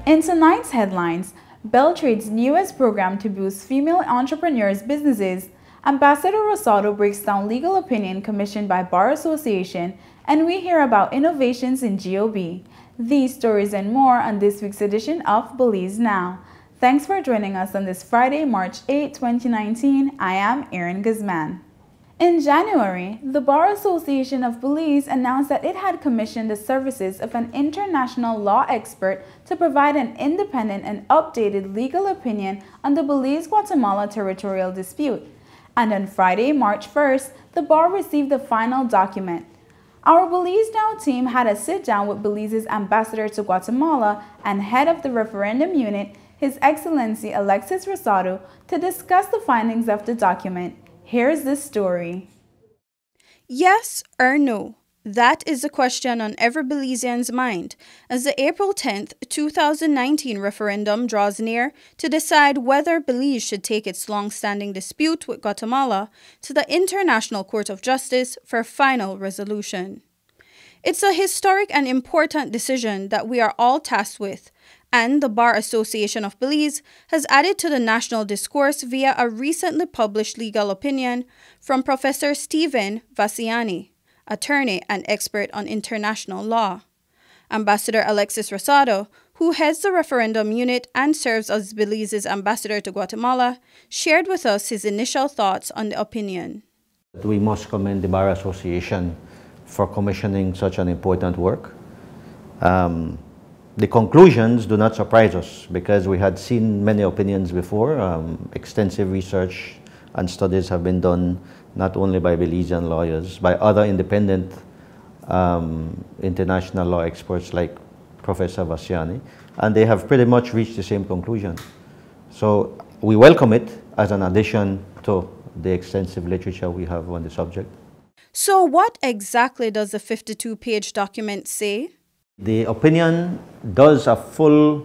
In tonight's headlines, Beltraide's newest program to boost female entrepreneurs' businesses, Ambassador Rosado breaks down legal opinion commissioned by Bar Association, and we hear about innovations in GOB. These stories and more on this week's edition of Belize Now. Thanks for joining us on this Friday, March 8, 2019. I am Erin Guzman. In January, the Bar Association of Belize announced that it had commissioned the services of an international law expert to provide an independent and updated legal opinion on the Belize-Guatemala territorial dispute. And on Friday, March 1st, the Bar received the final document. Our Belize Now team had a sit-down with Belize's ambassador to Guatemala and head of the Referendum unit, His Excellency Alexis Rosado, to discuss the findings of the document. Here's the story. Yes or no? That is the question on every Belizean's mind as the April 10th, 2019 referendum draws near to decide whether Belize should take its long-standing dispute with Guatemala to the International Court of Justice for final resolution. It's a historic and important decision that we are all tasked with, and the Bar Association of Belize has added to the national discourse via a recently published legal opinion from Professor Stephen Vassiani, attorney and expert on international law. Ambassador Alexis Rosado, who heads the referendum unit and serves as Belize's ambassador to Guatemala, shared with us his initial thoughts on the opinion. We must commend the Bar Association for commissioning such an important work. The conclusions do not surprise us because we had seen many opinions before. Extensive research and studies have been done not only by Belizean lawyers, by other independent international law experts like Professor Vassiani, and they have pretty much reached the same conclusion. So we welcome it as an addition to the extensive literature we have on the subject. So what exactly does the 52-page document say? The opinion does a full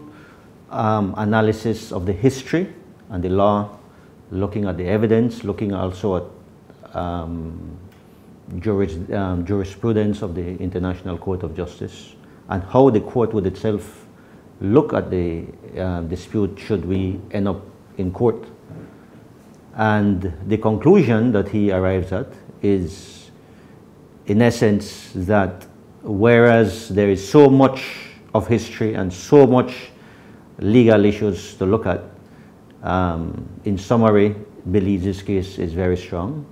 analysis of the history and the law, looking at the evidence, looking also at jurisprudence of the International Court of Justice, and how the court would itself look at the dispute should we end up in court. And the conclusion that he arrives at is, in essence, that whereas there is so much of history and so much legal issues to look at, in summary, Belize's case is very strong.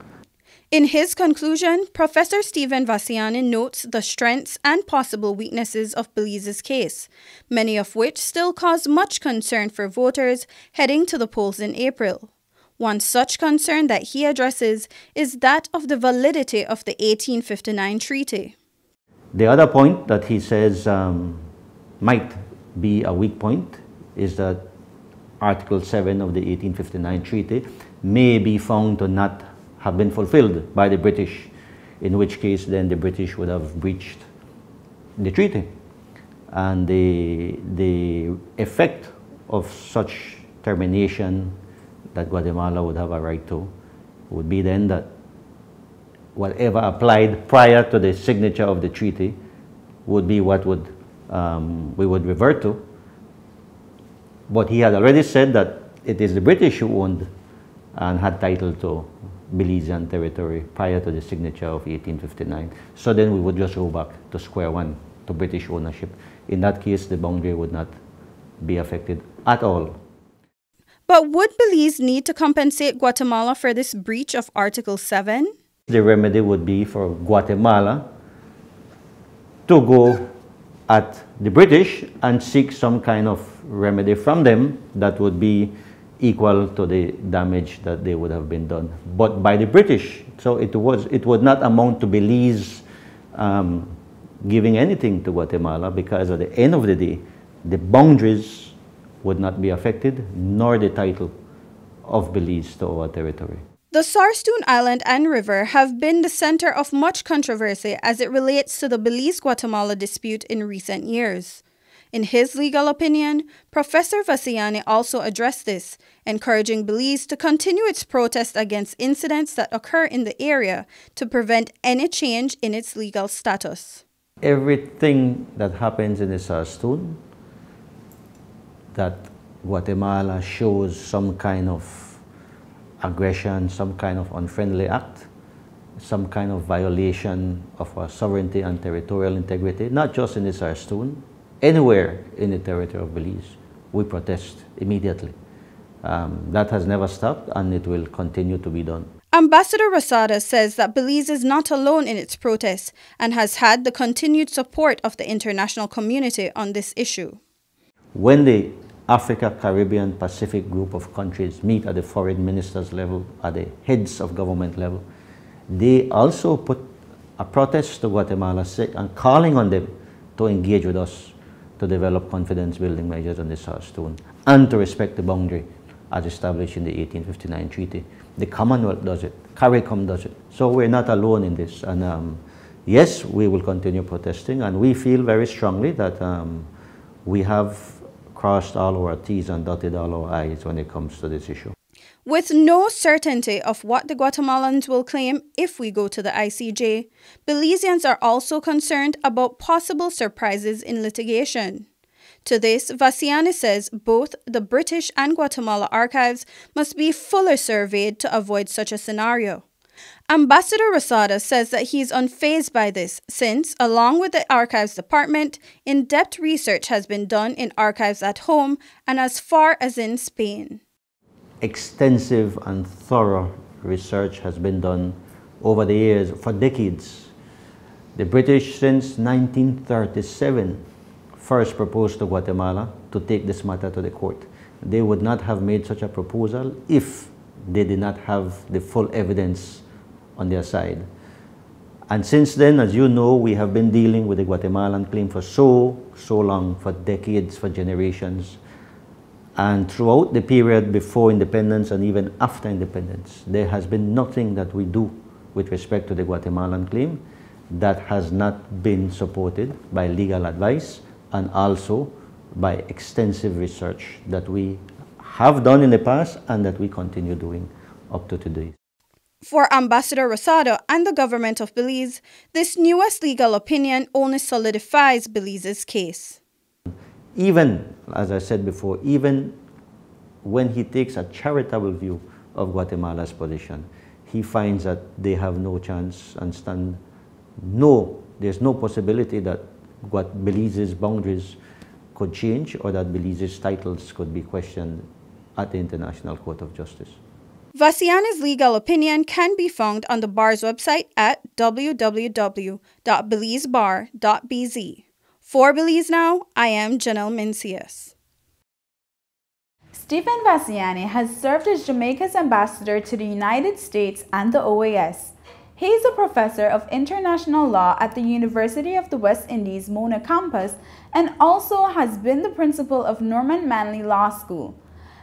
In his conclusion, Professor Stephen Vassiani notes the strengths and possible weaknesses of Belize's case, many of which still cause much concern for voters heading to the polls in April. One such concern that he addresses is that of the validity of the 1859 treaty. The other point that he says might be a weak point is that Article 7 of the 1859 treaty may be found to not have been fulfilled by the British, in which case then the British would have breached the treaty. And the effect of such termination that Guatemala would have a right to would be then that whatever applied prior to the signature of the treaty would be what would we would revert to. But he had already said that it is the British who owned and had title to Belizean territory prior to the signature of 1859. So then we would just go back to square one, to British ownership. In that case, the boundary would not be affected at all. But would Belize need to compensate Guatemala for this breach of Article 7? The remedy would be for Guatemala to go at the British and seek some kind of remedy from them that would be equal to the damage that they would have been done, but by the British. So it would not amount to Belize giving anything to Guatemala, because at the end of the day, the boundaries would not be affected, nor the title of Belize to our territory. The Sarstoon Island and River have been the center of much controversy as it relates to the Belize-Guatemala dispute in recent years. In his legal opinion, Professor Vassiani also addressed this, encouraging Belize to continue its protest against incidents that occur in the area to prevent any change in its legal status. Everything that happens in the Sarstoon that Guatemala shows some kind of aggression, some kind of unfriendly act, some kind of violation of our sovereignty and territorial integrity, not just in the Sarstoon, anywhere in the territory of Belize, we protest immediately. That has never stopped, and it will continue to be done. Ambassador Rosado says that Belize is not alone in its protests and has had the continued support of the international community on this issue. When the Africa, Caribbean, Pacific group of countries meet at the foreign ministers level, at the heads of government level, they also put a protest to Guatemala and calling on them to engage with us to develop confidence building measures on the Sarstoon and to respect the boundary as established in the 1859 treaty. The Commonwealth does it, CARICOM does it. So we're not alone in this. And yes, we will continue protesting, and we feel very strongly that we have crossed all our T's and dotted all our I's when it comes to this issue. With no certainty of what the Guatemalans will claim if we go to the ICJ, Belizeans are also concerned about possible surprises in litigation. To this, Vassiani says both the British and Guatemala archives must be fully surveyed to avoid such a scenario. Ambassador Rosado says that he is unfazed by this since, along with the Archives Department, in-depth research has been done in archives at home and as far as in Spain. Extensive and thorough research has been done over the years, for decades. The British, since 1937, first proposed to Guatemala to take this matter to the court. They would not have made such a proposal if they did not have the full evidence on their side. And since then, as you know, we have been dealing with the Guatemalan claim for so long, for decades, for generations. And throughout the period before independence and even after independence, there has been nothing that we do with respect to the Guatemalan claim that has not been supported by legal advice and also by extensive research that we have done in the past and that we continue doing up to today. For Ambassador Rosado and the government of Belize, this newest legal opinion only solidifies Belize's case. Even, as I said before, even when he takes a charitable view of Guatemala's position, he finds that they have no chance and there's no possibility that Belize's boundaries could change or that Belize's titles could be questioned at the International Court of Justice. Vassiani's legal opinion can be found on the bar's website at www.belizebar.bz. For Belize Now, I am Janelle Mencius. Stephen Vassiani has served as Jamaica's ambassador to the United States and the OAS. He is a professor of international law at the University of the West Indies Mona campus and also has been the principal of Norman Manley Law School.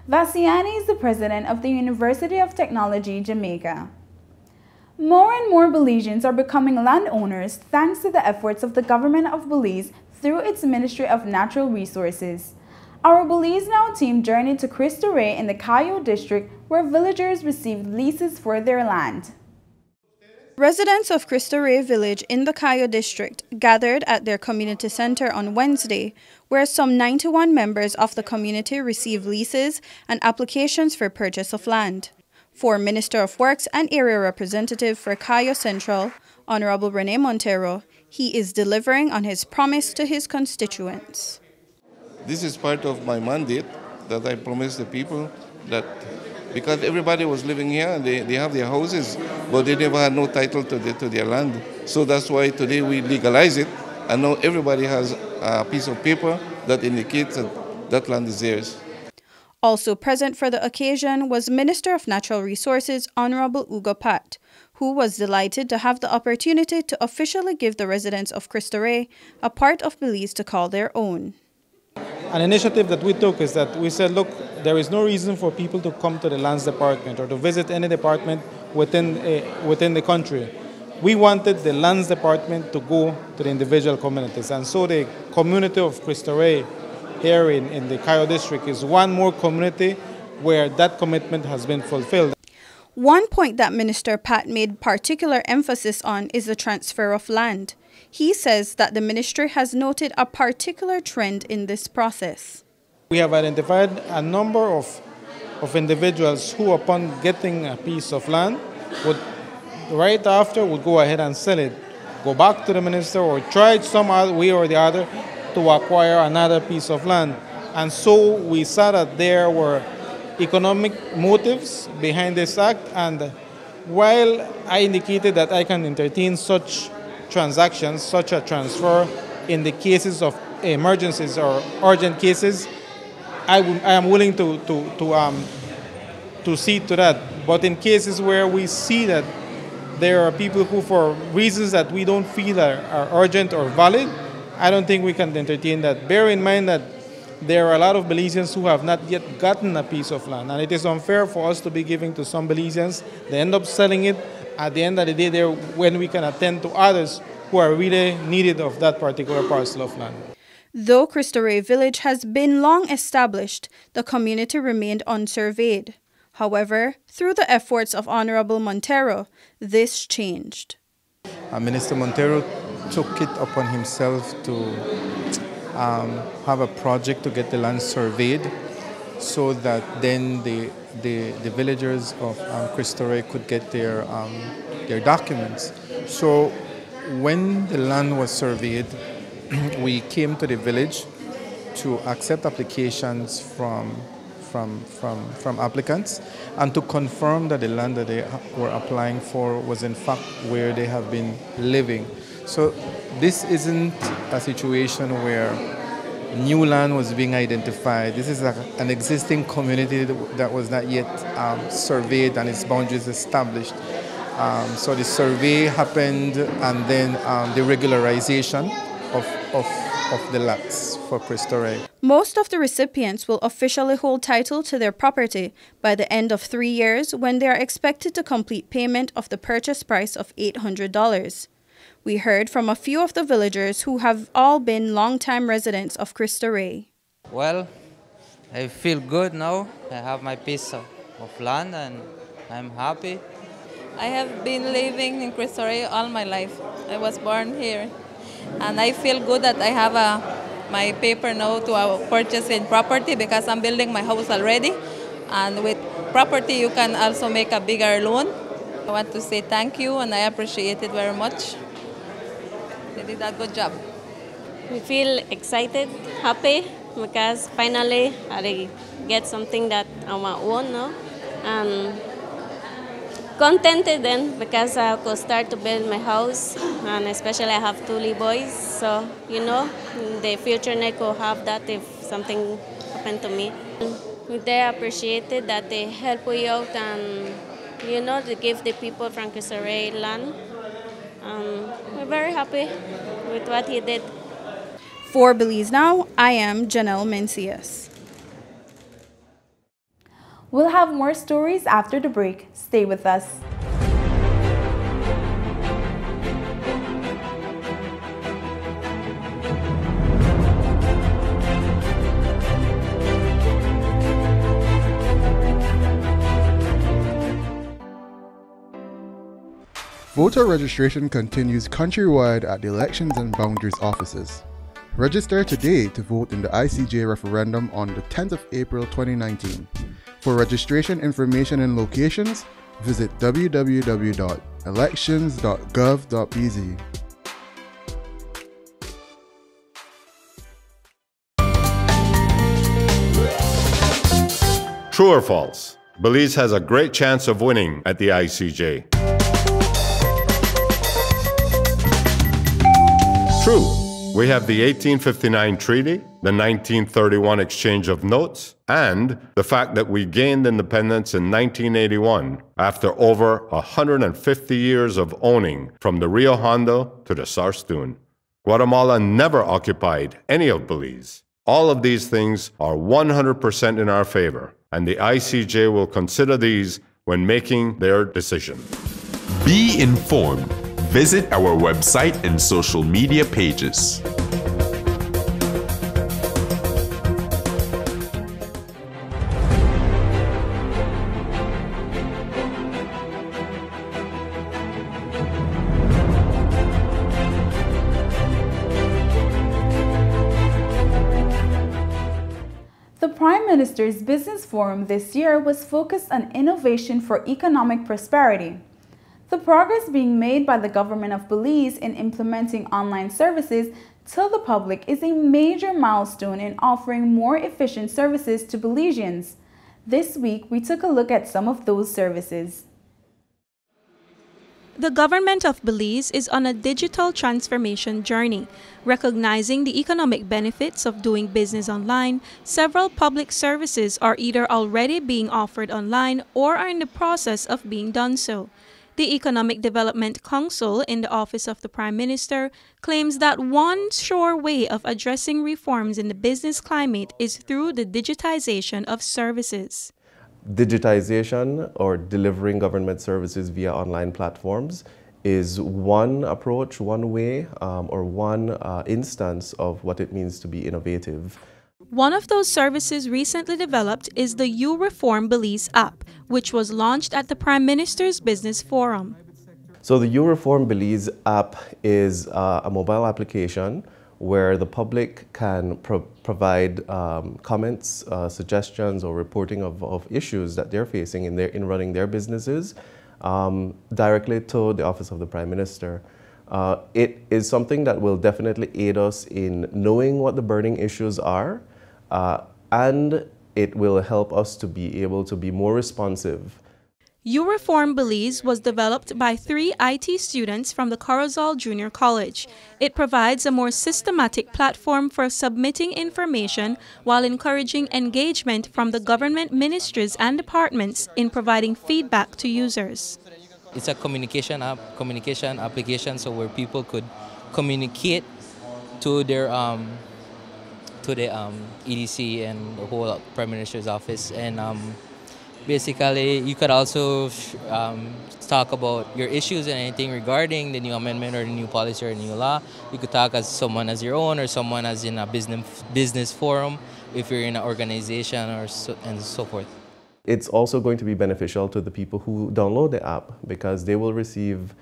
Vassiani is the president of the University of Technology, Jamaica. More and more Belizeans are becoming landowners thanks to the efforts of the government of Belize through its Ministry of Natural Resources. Our Belize Now team journeyed to Cristo Rey in the Cayo district where villagers received leases for their land. Residents of Cristo Rey village in the Cayo district gathered at their community center on Wednesday, where some 91 members of the community received leases and applications for purchase of land. For Minister of Works and Area Representative for Cayo Central, Honorable Rene Montero, he is delivering on his promise to his constituents. This is part of my mandate that I promised the people that because everybody was living here and they have their houses, but they never had no title to their land. So that's why today we legalize it, and now everybody has a piece of paper that indicates that that land is theirs. Also present for the occasion was Minister of Natural Resources, Honorable Ugo Pat, who was delighted to have the opportunity to officially give the residents of Cristo Rey a part of Belize to call their own. An initiative that we took is that we said, look, there is no reason for people to come to the lands department or to visit any department within the country. We wanted the lands department to go to the individual communities. And so the community of Cristo Rey here in the Cayo district is one more community where that commitment has been fulfilled. One point that Minister Pat made particular emphasis on is the transfer of land. He says that the ministry has noted a particular trend in this process. We have identified a number of individuals who, upon getting a piece of land, would right after would go ahead and sell it, go back to the minister, or try some other way or the other to acquire another piece of land. And so we saw that there were economic motives behind this act, and while I indicated that I can entertain such transactions, such a transfer in the cases of emergencies or urgent cases, I am willing to see to that. But in cases where we see that there are people who, for reasons that we don't feel are urgent or valid, I don't think we can entertain that. Bear in mind that there are a lot of Belizeans who have not yet gotten a piece of land, and it is unfair for us to be giving to some Belizeans. They end up selling it at the end of the day there when we can attend to others who are really needed of that particular parcel of land. Though Cristo Rey village has been long established, the community remained unsurveyed. However, through the efforts of Honorable Montero, this changed. Minister Montero took it upon himself to have a project to get the land surveyed so that then the villagers of Cristo Rey could get their documents. So when the land was surveyed, we came to the village to accept applications from applicants and to confirm that the land that they were applying for was in fact where they have been living. So this isn't a situation where new land was being identified. This is an existing community that was not yet surveyed and its boundaries established. So the survey happened, and then the regularization of the lots for Cristo Rey. Most of the recipients will officially hold title to their property by the end of 3 years, when they are expected to complete payment of the purchase price of $800. We heard from a few of the villagers who have all been long-time residents of Cristo Rey. Well, I feel good now. I have my piece of land and I'm happy. I have been living in Cristo Rey all my life. I was born here. And I feel good that I have my paper now to purchase in property, because I'm building my house already. And with property, you can also make a bigger loan. I want to say thank you, and I appreciate it very much. They did a good job. We feel excited, happy, because finally I get something that I want, no? And contented then, because I could start to build my house, and especially I have 2 little boys, so you know, in the future I could have that if something happened to me. They appreciated that they help me out, and you know, they give the people from Cristo Rey land. We're very happy with what he did. For Belize Now, I am Janelle Mencius. We'll have more stories after the break. Stay with us. Voter registration continues countrywide at the Elections and Boundaries offices. Register today to vote in the ICJ referendum on the 10th of April 2019. For registration information and locations, visit www.elections.gov.bz. True or false? Belize has a great chance of winning at the ICJ. True. We have the 1859 Treaty, the 1931 Exchange of Notes, and the fact that we gained independence in 1981 after over 150 years of owning from the Rio Hondo to the Sarstoon. Guatemala never occupied any of Belize. All of these things are 100% in our favor, and the ICJ will consider these when making their decision. Be informed. Visit our website and social media pages. The The Prime Minister's Business Forum this year was focused on innovation for economic prosperity. The progress being made by the government of Belize in implementing online services to the public is a major milestone in offering more efficient services to Belizeans. This week, we took a look at some of those services. The government of Belize is on a digital transformation journey. Recognizing the economic benefits of doing business online, several public services are either already being offered online or are in the process of being done so. The Economic Development Council in the Office of the Prime Minister claims that one sure way of addressing reforms in the business climate is through the digitization of services. Digitization or delivering government services via online platforms is one approach, one way, or one instance of what it means to be innovative. One of those services recently developed is the You Reform Belize app, which was launched at the Prime Minister's Business Forum. So the You Reform Belize app is a mobile application where the public can provide comments, suggestions, or reporting of issues that they're facing in running their businesses directly to the Office of the Prime Minister. It is something that will definitely aid us in knowing what the burning issues are, and it will help us to be able to be more responsive. You Reform Belize was developed by 3 IT students from the Corozal Junior College. It provides a more systematic platform for submitting information while encouraging engagement from the government ministries and departments in providing feedback to users. It's a communication application, so where people could communicate to their to the EDC and the whole Prime Minister's office, and basically, you could also talk about your issues and anything regarding the new amendment or the new policy or the new law. You could talk as someone as your own or someone as in a business forum if you're in an organization and so forth. It's also going to be beneficial to the people who download the app because they will receive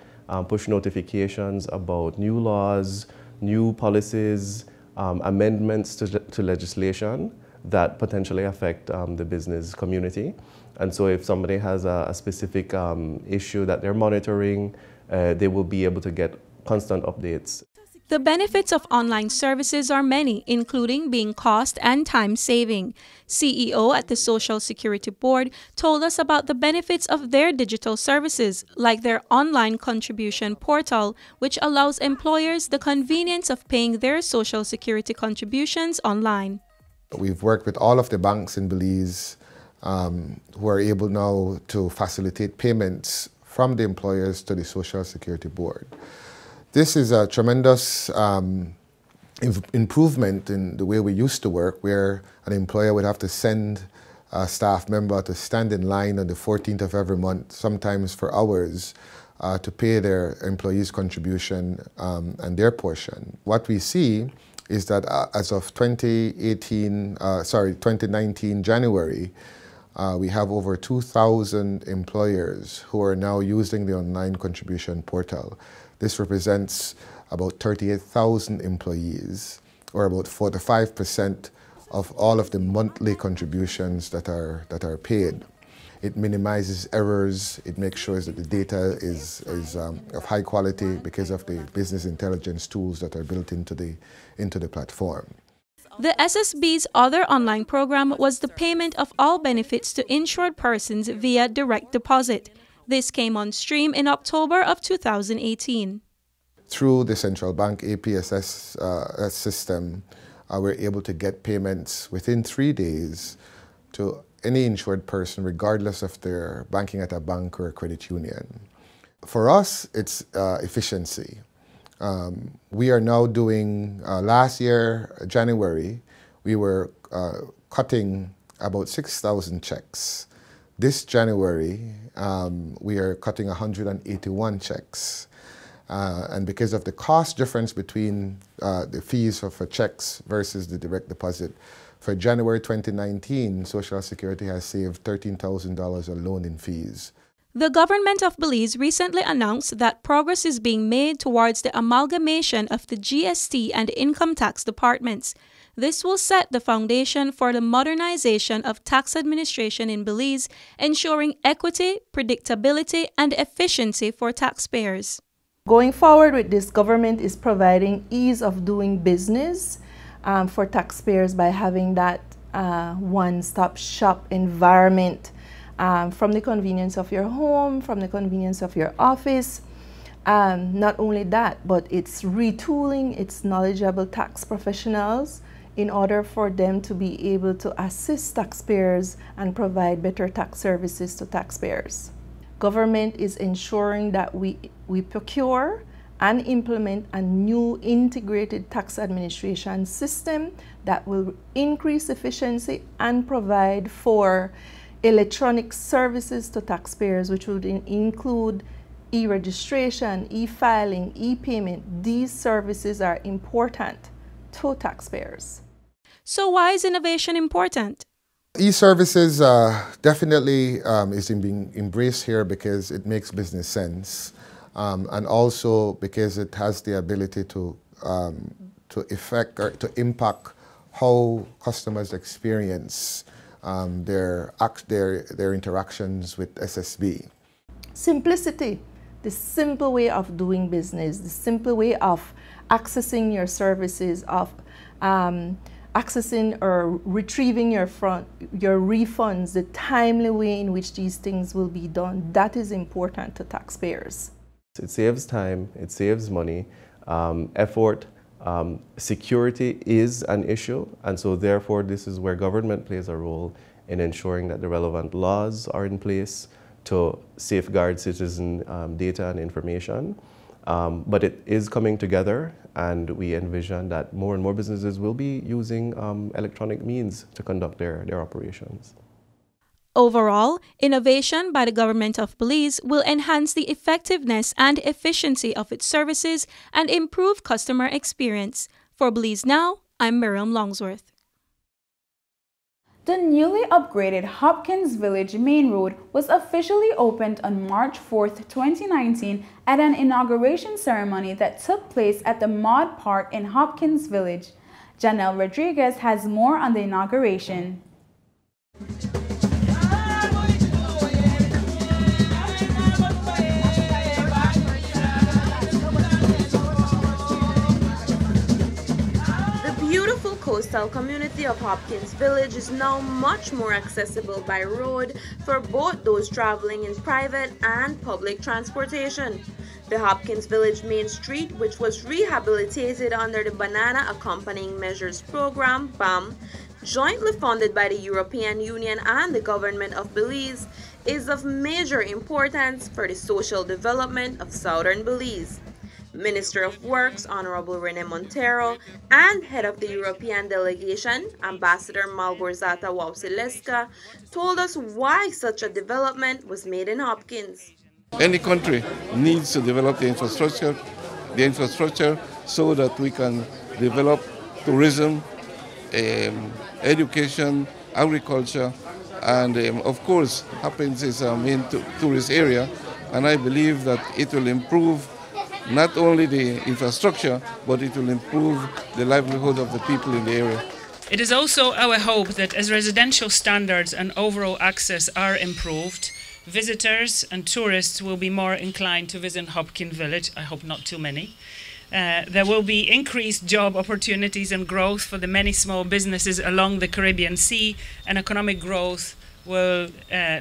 push notifications about new laws, new policies, amendments to legislation that potentially affect the business community. And so if somebody has a specific issue that they're monitoring, they will be able to get constant updates. The benefits of online services are many, including being cost and time saving. CEO at the Social Security Board told us about the benefits of their digital services, like their online contribution portal, which allows employers the convenience of paying their Social Security contributions online. We've worked with all of the banks in Belize who are able now to facilitate payments from the employers to the Social Security Board. This is a tremendous improvement in the way we used to work, where an employer would have to send a staff member to stand in line on the 14th of every month, sometimes for hours, to pay their employees' contribution and their portion. What we see is that as of 2019 January, we have over 2,000 employers who are now using the online contribution portal. This represents about 38,000 employees, or about 45% of all of the monthly contributions that are paid. It minimizes errors. It makes sure that the data is of high quality because of the business intelligence tools that are built into the platform. The SSB's other online program was the payment of all benefits to insured persons via direct deposit. This came on stream in October of 2018. Through the central bank APSS system, we're able to get payments within 3 days to any insured person, regardless if they're banking at a bank or a credit union. For us, it's efficiency. We are now doing, last year, January, we were cutting about 6,000 checks. This January, we are cutting 181 checks. And because of the cost difference between the fees for checks versus the direct deposit, for January 2019, Social Security has saved $13,000 alone in fees. The government of Belize recently announced that progress is being made towards the amalgamation of the GST and income tax departments. This will set the foundation for the modernization of tax administration in Belize, ensuring equity, predictability, and efficiency for taxpayers. Going forward with this, government is providing ease of doing business for taxpayers by having that one-stop shop environment. From the convenience of your home, from the convenience of your office. Not only that, but it's retooling its knowledgeable tax professionals in order for them to be able to assist taxpayers and provide better tax services to taxpayers. Government is ensuring that we procure and implement a new integrated tax administration system that will increase efficiency and provide for electronic services to taxpayers, which would include e-registration, e-filing, e-payment. These services are important to taxpayers. So why is innovation important? E-services definitely is being embraced here because it makes business sense, and also because it has the ability to affect or to impact how customers experience their interactions with SSB. Simplicity, the simple way of doing business, the simple way of accessing your services, of accessing or retrieving your refunds, the timely way in which these things will be done, that is important to taxpayers. It saves time, it saves money, effort. Security is an issue, and so therefore this is where government plays a role in ensuring that the relevant laws are in place to safeguard citizen data and information. But it is coming together, and we envision that more and more businesses will be using electronic means to conduct their operations. Overall, innovation by the government of Belize will enhance the effectiveness and efficiency of its services and improve customer experience. For Belize Now, I'm Miriam Longsworth. The newly upgraded Hopkins Village Main Road was officially opened on March 4th, 2019 at an inauguration ceremony that took place at the Maud Park in Hopkins Village. Janelle Rodriguez has more on the inauguration. Coastal community of Hopkins Village is now much more accessible by road for both those traveling in private and public transportation. The Hopkins Village Main Street, which was rehabilitated under the Banana Accompanying Measures Program, BAM, jointly funded by the European Union and the government of Belize, is of major importance for the social development of southern Belize. Minister of Works, Honorable Rene Montero, and head of the European delegation, Ambassador Malgorzata Wausileska, told us why such a development was made in Hopkins. Any country needs to develop the infrastructure so that we can develop tourism, education, agriculture, and of course, Hopkins is our main tourist area, and I believe that it will improve not only the infrastructure, but it will improve the livelihood of the people in the area. It is also our hope that as residential standards and overall access are improved, visitors and tourists will be more inclined to visit Hopkins Village. I hope not too many. There will be increased job opportunities and growth for the many small businesses along the Caribbean Sea, and economic growth will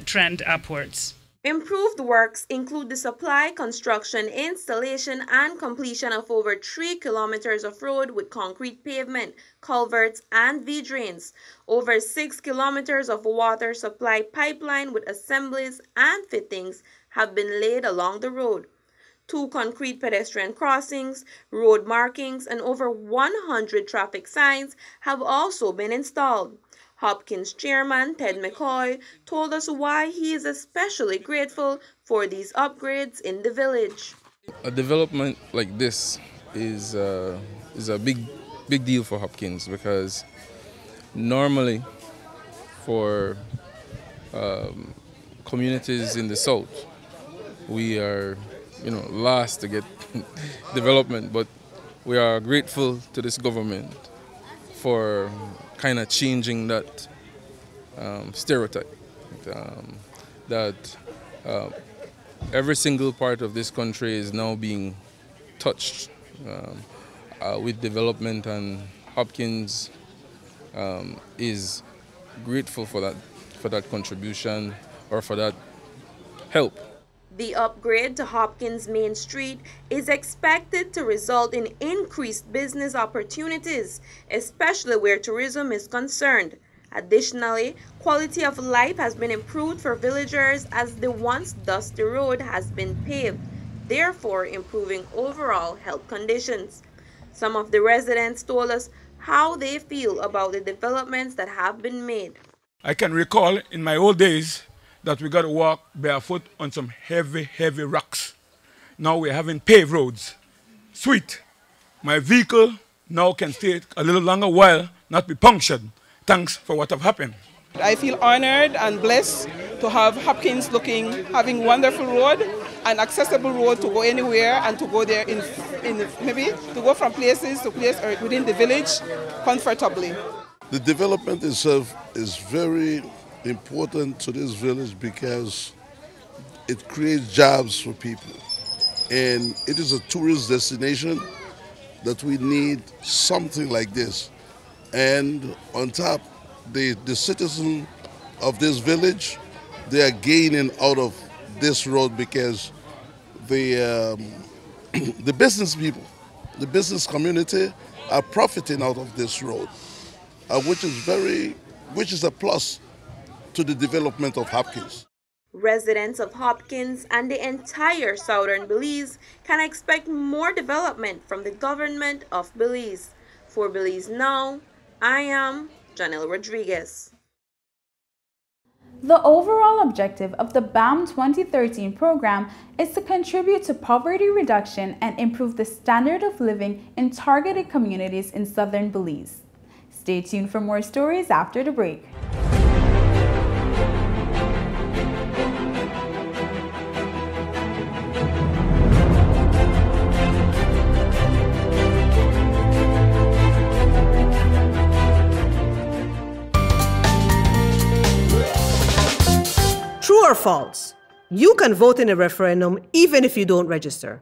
trend upwards. Improved works include the supply, construction, installation, and completion of over 3 kilometers of road with concrete pavement, culverts, and V-drains, over 6 kilometers of water supply pipeline with assemblies and fittings have been laid along the road. 2 concrete pedestrian crossings, road markings, and over 100 traffic signs have also been installed. Hopkins chairman Ted McCoy told us why he is especially grateful for these upgrades in the village. A development like this is a big deal for Hopkins, because normally for communities in the south we are, last to get development, but we are grateful to this government for kind of changing that stereotype, that every single part of this country is now being touched with development, and Hopkins is grateful for that contribution or for that help. The upgrade to Hopkins Main Street is expected to result in increased business opportunities, especially where tourism is concerned. Additionally, quality of life has been improved for villagers as the once dusty road has been paved, therefore improving overall health conditions. Some of the residents told us how they feel about the developments that have been made. I can recall in my old days that we got to walk barefoot on some heavy, heavy rocks. Now we're having paved roads. Sweet. My vehicle now can stay a little longer while, not be punctured. Thanks for what have happened. I feel honored and blessed to have Hopkins having wonderful road, an accessible road to go anywhere and to go there maybe to go from places to place or within the village comfortably. The development itself is very important to this village because it creates jobs for people, and it is a tourist destination that we need something like this. And on top, the citizens of this village, they are gaining out of this road because the business people, the business community are profiting out of this road, which is a plus to the development of Hopkins. Residents of Hopkins and the entire southern Belize can expect more development from the government of Belize. For Belize Now, I am Janelle Rodriguez. The overall objective of the BAM 2013 program is to contribute to poverty reduction and improve the standard of living in targeted communities in southern Belize. Stay tuned for more stories after the break. True or false? You can vote in a referendum even if you don't register.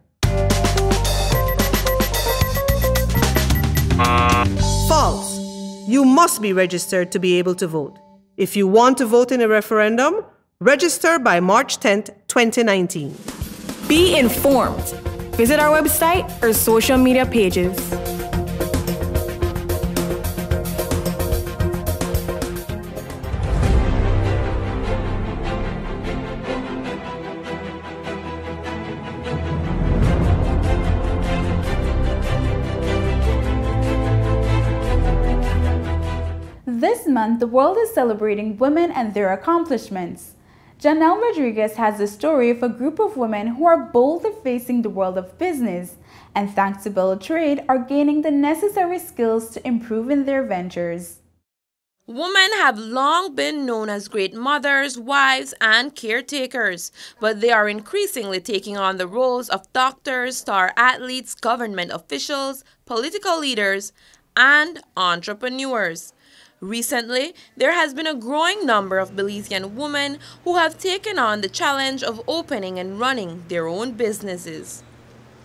False. You must be registered to be able to vote. If you want to vote in a referendum, register by March 10th, 2019. Be informed. Visit our website or social media pages. This month, the world is celebrating women and their accomplishments. Janelle Rodriguez has the story of a group of women who are boldly facing the world of business and, thanks to Beltraide, are gaining the necessary skills to improve in their ventures. Women have long been known as great mothers, wives, and caretakers, but they are increasingly taking on the roles of doctors, star athletes, government officials, political leaders, and entrepreneurs. Recently, there has been a growing number of Belizean women who have taken on the challenge of opening and running their own businesses.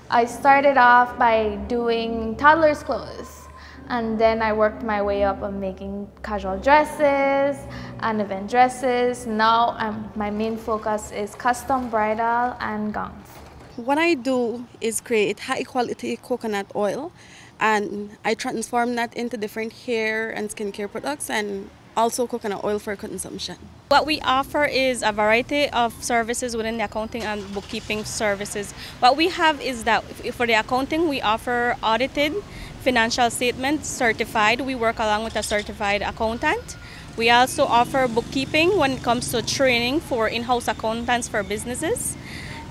I started off by doing toddlers' clothes, and then I worked my way up on making casual dresses and event dresses. Now my main focus is custom bridal and gowns. What I do is create high quality coconut oil, and I transform that into different hair and skincare products and also coconut oil for consumption. What we offer is a variety of services within the accounting and bookkeeping services. What we have is that for the accounting, we offer audited financial statements, certified. We work along with a certified accountant. We also offer bookkeeping when it comes to training for in-house accountants for businesses.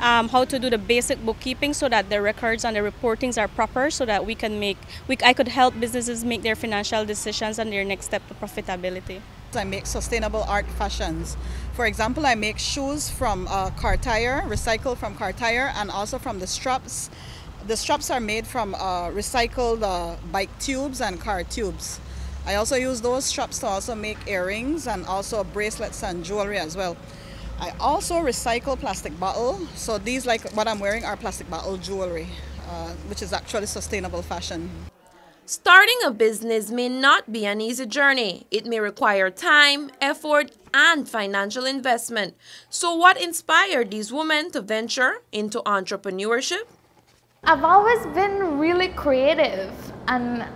How to do the basic bookkeeping so that the records and the reportings are proper, so that I could help businesses make their financial decisions and their next step to profitability. I make sustainable art fashions. For example, I make shoes from car tire, recycled from car tire, and also from the straps. The straps are made from recycled bike tubes and car tubes. I also use those straps to also make earrings and also bracelets and jewelry as well. I also recycle plastic bottle. So these, like what I'm wearing, are plastic bottle jewelry, which is actually sustainable fashion. Starting a business may not be an easy journey. It may require time, effort, and financial investment. So what inspired these women to venture into entrepreneurship? I've always been really creative, and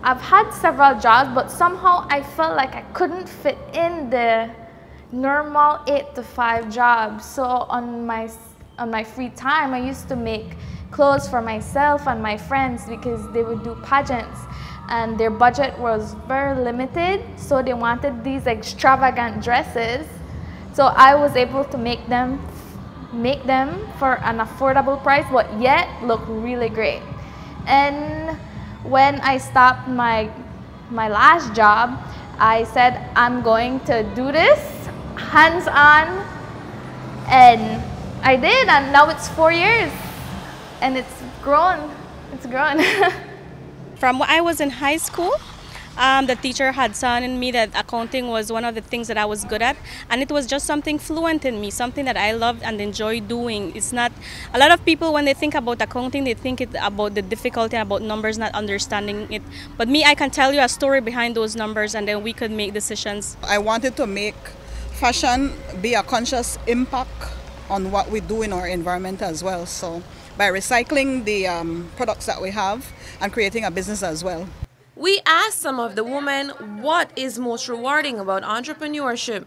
I've had several jobs, but somehow I felt like I couldn't fit in the normal 8 to 5 job. So on my free time, I used to make clothes for myself and my friends because they would do pageants and their budget was very limited, so they wanted these extravagant dresses. So I was able to make them for an affordable price, but yet look really great. And when I stopped my last job, I said I'm going to do this hands-on, and I did, and now it's 4 years and it's grown. From when I was in high school, the teacher had saw in me that accounting was one of the things that I was good at, and it was just something fluent in me, something that I loved and enjoyed doing. It's not, a lot of people when they think about accounting, they think it about the difficulty, about numbers, not understanding it. But me, I can tell you a story behind those numbers, and then we could make decisions. I wanted to make fashion be a conscious impact on what we do in our environment as well. So by recycling the products that we have and creating a business as well. We asked some of the women what is most rewarding about entrepreneurship.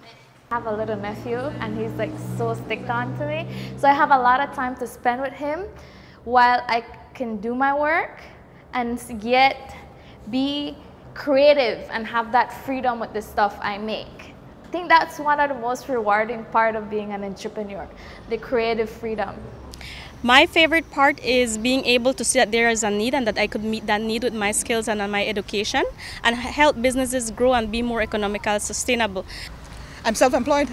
I have a little nephew and he's like so sticked on to me. So I have a lot of time to spend with him while I can do my work and yet be creative and have that freedom with the stuff I make. I think that's one of the most rewarding part of being an entrepreneur, the creative freedom. My favorite part is being able to see that there is a need and that I could meet that need with my skills and my education and help businesses grow and be more economical, sustainable. I'm self-employed.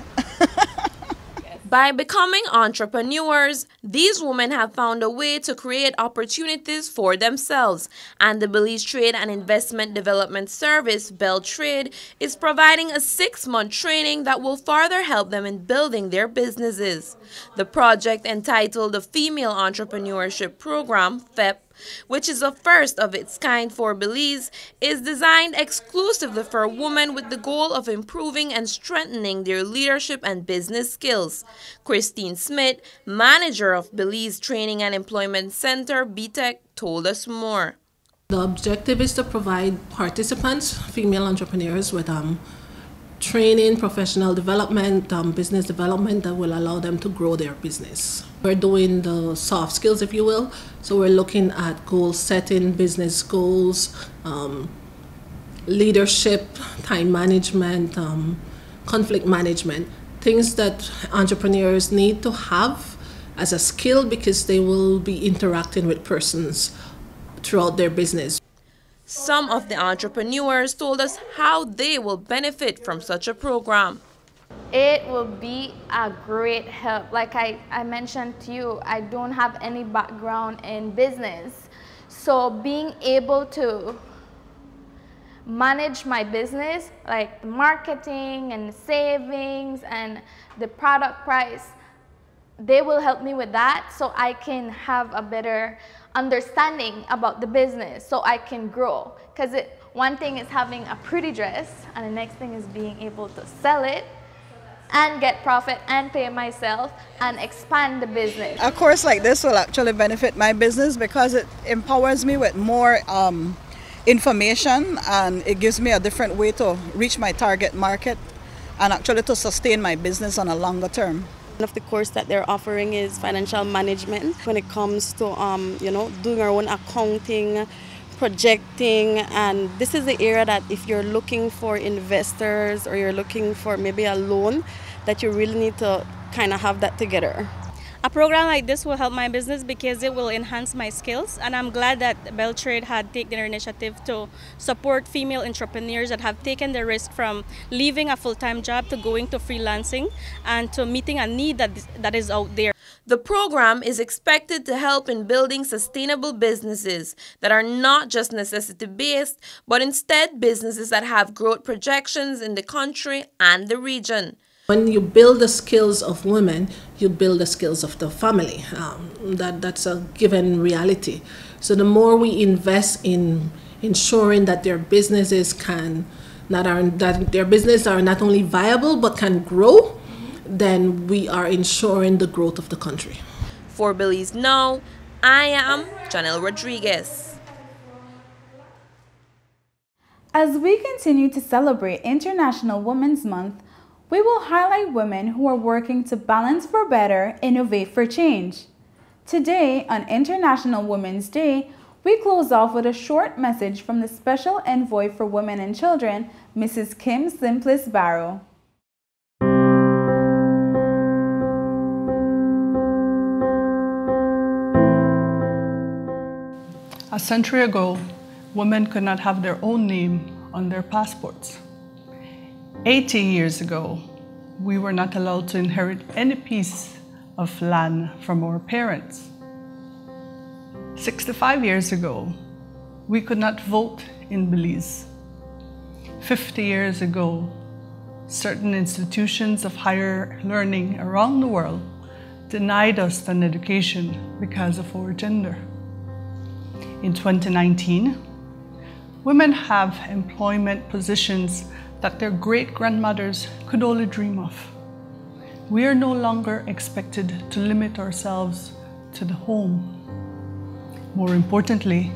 By becoming entrepreneurs, these women have found a way to create opportunities for themselves, and the Belize Trade and Investment Development Service, Beltraide, is providing a 6-month training that will further help them in building their businesses. The project, entitled the Female Entrepreneurship Program, FEP, which is the first of its kind for Belize, is designed exclusively for women with the goal of improving and strengthening their leadership and business skills. Christine Smith, manager of Belize Training and Employment Center, BTEC, told us more. The objective is to provide participants, female entrepreneurs, with training, professional development, business development that will allow them to grow their business. We're doing the soft skills, if you will. So we're looking at goal setting, business goals, leadership, time management, conflict management, things that entrepreneurs need to have as a skill because they will be interacting with persons throughout their business. Some of the entrepreneurs told us how they will benefit from such a program. It will be a great help. Like I mentioned to you, I don't have any background in business. So being able to manage my business, like the marketing and the savings and the product price, they will help me with that so I can have a better understanding about the business so I can grow. Because one thing is having a pretty dress and the next thing is being able to sell it and get profit and pay myself and expand the business. A course like this will actually benefit my business because it empowers me with more information, and it gives me a different way to reach my target market and actually to sustain my business on a longer term. One of the courses that they're offering is financial management when it comes to doing our own accounting, projecting, and this is the area that if you're looking for investors or you're looking for maybe a loan, that you really need to kind of have that together. A program like this will help my business because it will enhance my skills, and I'm glad that Beltraide had taken their initiative to support female entrepreneurs that have taken the risk from leaving a full-time job to going to freelancing and to meeting a need that is out there. The program is expected to help in building sustainable businesses that are not just necessity-based, but instead businesses that have growth projections in the country and the region. When you build the skills of women, you build the skills of the family. That's a given reality. So the more we invest in ensuring that their businesses are not only viable but can grow, then we are ensuring the growth of the country. For Belize Now, I am Janelle Rodriguez. As we continue to celebrate International Women's Month, we will highlight women who are working to balance for better, innovate for change. Today, on International Women's Day, we close off with a short message from the Special Envoy for Women and Children, Mrs. Kim Simplice Barrow. A century ago, women could not have their own name on their passports. 80 years ago, we were not allowed to inherit any piece of land from our parents. 65 years ago, we could not vote in Belize. 50 years ago, certain institutions of higher learning around the world denied us an education because of our gender. In 2019, women have employment positions that their great-grandmothers could only dream of. We are no longer expected to limit ourselves to the home. More importantly,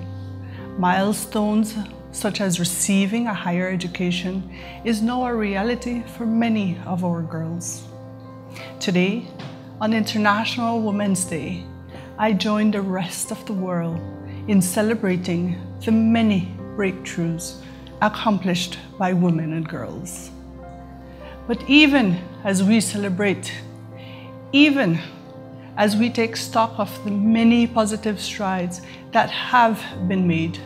milestones such as receiving a higher education is now a reality for many of our girls. Today, on International Women's Day, I join the rest of the world in celebrating the many breakthroughs accomplished by women and girls. But even as we celebrate, even as we take stock of the many positive strides that have been made,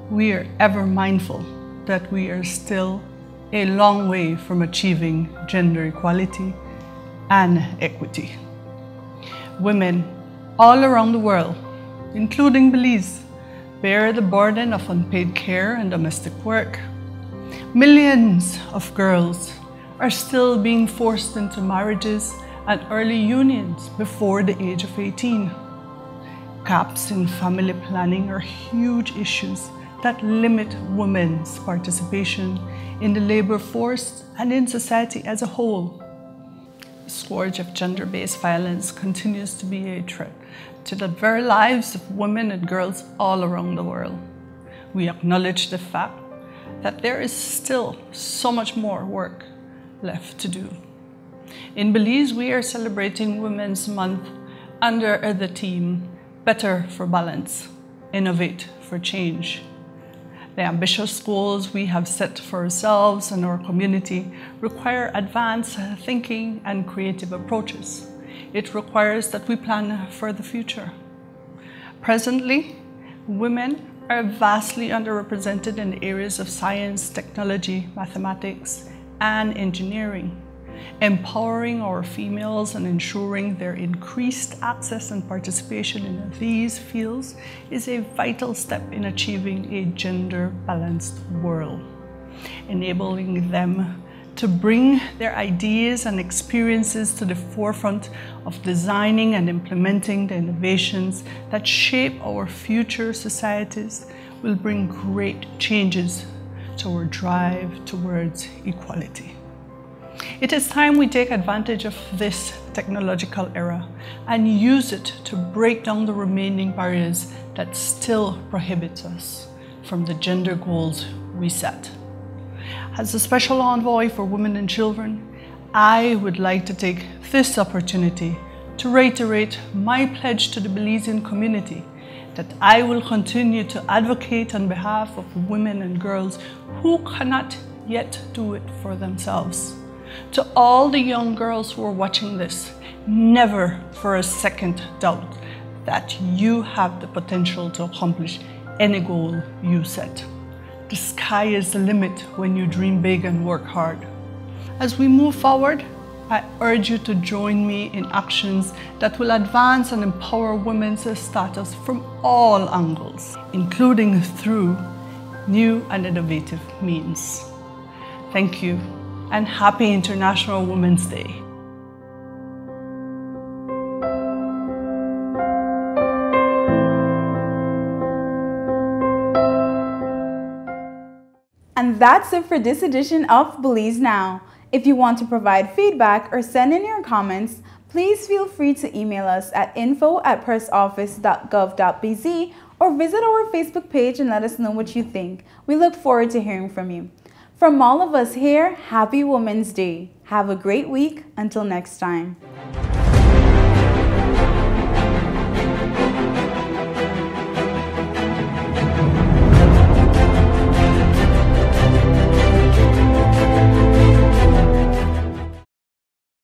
we are ever mindful that we are still a long way from achieving gender equality and equity. Women all around the world, including Belize, bear the burden of unpaid care and domestic work. Millions of girls are still being forced into marriages and early unions before the age of 18. Gaps in family planning are huge issues that limit women's participation in the labor force and in society as a whole. The scourge of gender-based violence continues to be a threat to the very lives of women and girls all around the world. We acknowledge the fact that there is still so much more work left to do. In Belize, we are celebrating Women's Month under the theme, Better for Balance, Innovate for Change. The ambitious goals we have set for ourselves and our community require advanced thinking and creative approaches. It requires that we plan for the future. Presently, women are vastly underrepresented in the areas of science, technology, mathematics, and engineering. Empowering our females and ensuring their increased access and participation in these fields is a vital step in achieving a gender-balanced world, enabling them to bring their ideas and experiences to the forefront of designing and implementing the innovations that shape our future societies will bring great changes to our drive towards equality. It is time we take advantage of this technological era and use it to break down the remaining barriers that still prohibit us from the gender goals we set. As a special envoy for women and children, I would like to take this opportunity to reiterate my pledge to the Belizean community that I will continue to advocate on behalf of women and girls who cannot yet do it for themselves. To all the young girls who are watching this, never for a second doubt that you have the potential to accomplish any goal you set. The sky is the limit when you dream big and work hard. As we move forward, I urge you to join me in actions that will advance and empower women's status from all angles, including through new and innovative means. Thank you, and happy International Women's Day. And that's it for this edition of Belize Now. If you want to provide feedback or send in your comments, please feel free to email us at info@pressoffice.gov.bz or visit our Facebook page and let us know what you think. We look forward to hearing from you. From all of us here, happy Women's Day. Have a great week. Until next time.